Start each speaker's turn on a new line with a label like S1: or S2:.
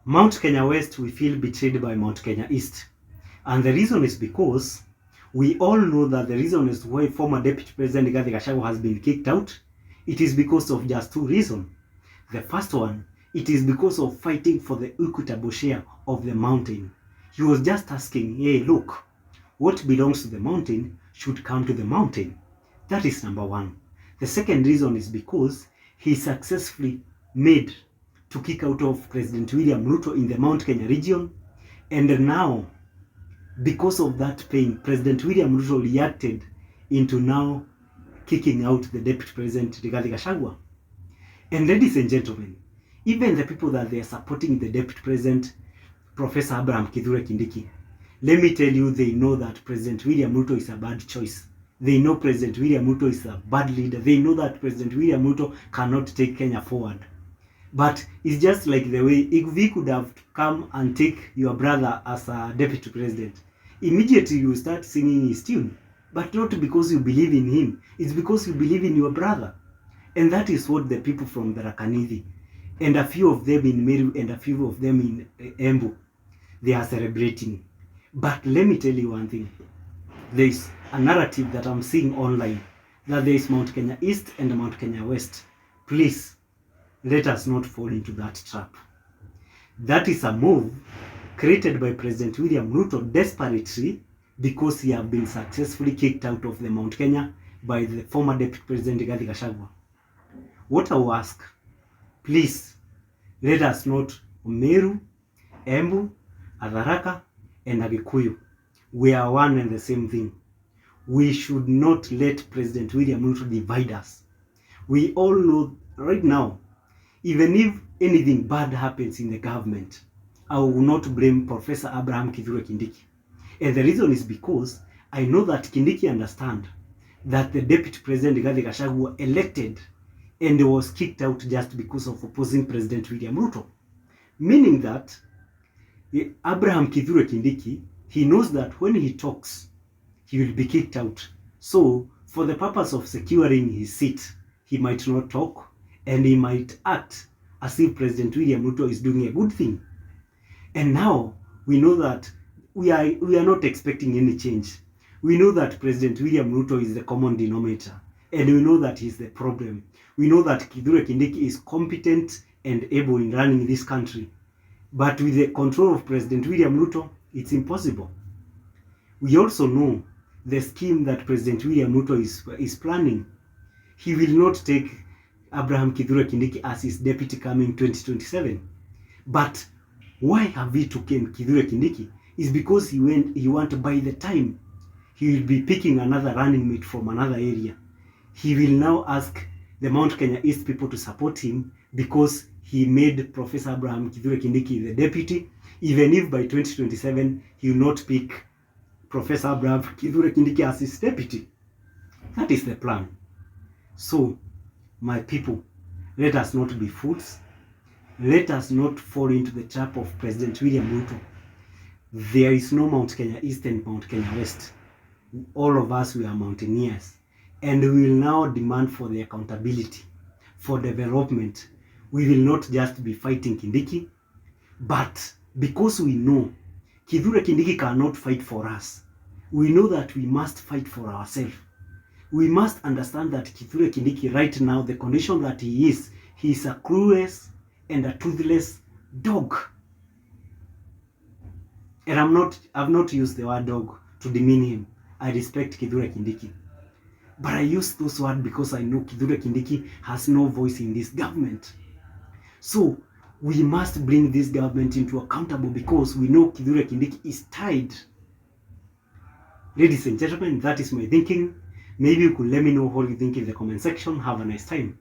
S1: Mount Kenya West, we feel betrayed by Mount Kenya East. And the reason is because we all know that the reason is why former Deputy President Gachagua has been kicked out. It is because of just two reasons. The first one, it is because of fighting for the equitable share of the mountain. He was just asking, hey, look, what belongs to the mountain should come to the mountain. That is number one. The second reason is because he successfully made to kick out of President William Ruto in the Mount Kenya region. And now, because of that pain, President William Ruto reacted into now kicking out the Deputy President Gachagua. And ladies and gentlemen, even the people that they are supporting the Deputy President, Professor Abraham Kithure Kindiki, let me tell you, they know that President William Ruto is a bad choice. They know President William Ruto is a bad leader. They know that President William Ruto cannot take Kenya forward. But it's just like the way, if we could have come and take your brother as a deputy president, immediately you start singing his tune. But not because you believe in him. It's because you believe in your brother. And that is what the people from the Rakanithi, and a few of them in Meru and a few of them in Embu, they are celebrating. But let me tell you one thing. There is a narrative that I'm seeing online that there is Mount Kenya East and Mount Kenya West. Please, let us not fall into that trap. That is a move created by President William Ruto desperately because he has been successfully kicked out of the Mount Kenya by the former Deputy President Gachagua. What I will ask, please, let us not Meru, Embu, Atharaka, and Agikuyu. We are one and the same thing. We should not let President William Ruto divide us. We all know right now, even if anything bad happens in the government, I will not blame Professor Abraham Kithure Kindiki. And the reason is because I know that Kindiki understands that the Deputy President Gachagua elected and was kicked out just because of opposing President William Ruto. Meaning that Abraham Kithure Kindiki, he knows that when he talks, he will be kicked out. So, for the purpose of securing his seat, he might not talk and he might act as if President William Ruto is doing a good thing. And now, we know that we are not expecting any change. We know that President William Ruto is the common denominator. And we know that he's the problem. We know that Kithure Kindiki is competent and able in running this country. But with the control of President William Ruto, it's impossible. We also know the scheme that President William Ruto is planning. He will not take Abraham Kithure Kindiki as his deputy coming 2027. But why have we taken Kithure Kindiki? Is because he want to buy the time. He will be picking another running mate from another area. He will now ask the Mount Kenya East people to support him because he made Professor Abraham Kithure Kindiki the deputy, even if by 2027 he will not pick Professor Abraham Kithure Kindiki as his deputy. That is the plan. So, my people, let us not be fools. Let us not fall into the trap of President William Ruto. There is no Mount Kenya East and Mount Kenya West. All of us, we are mountaineers. And we will now demand for the accountability, for development. We will not just be fighting Kindiki, but because we know Kithure Kindiki cannot fight for us, we know that we must fight for ourselves. We must understand that Kithure Kindiki right now, the condition that he is a clueless and a toothless dog. And I've not used the word dog to demean him. I respect Kithure Kindiki. But I use those words because I know Kithure Kindiki has no voice in this government. So, we must bring this government into accountable because we know Kithure Kindiki is tied. Ladies and gentlemen, that is my thinking. Maybe you could let me know what you think in the comment section. Have a nice time.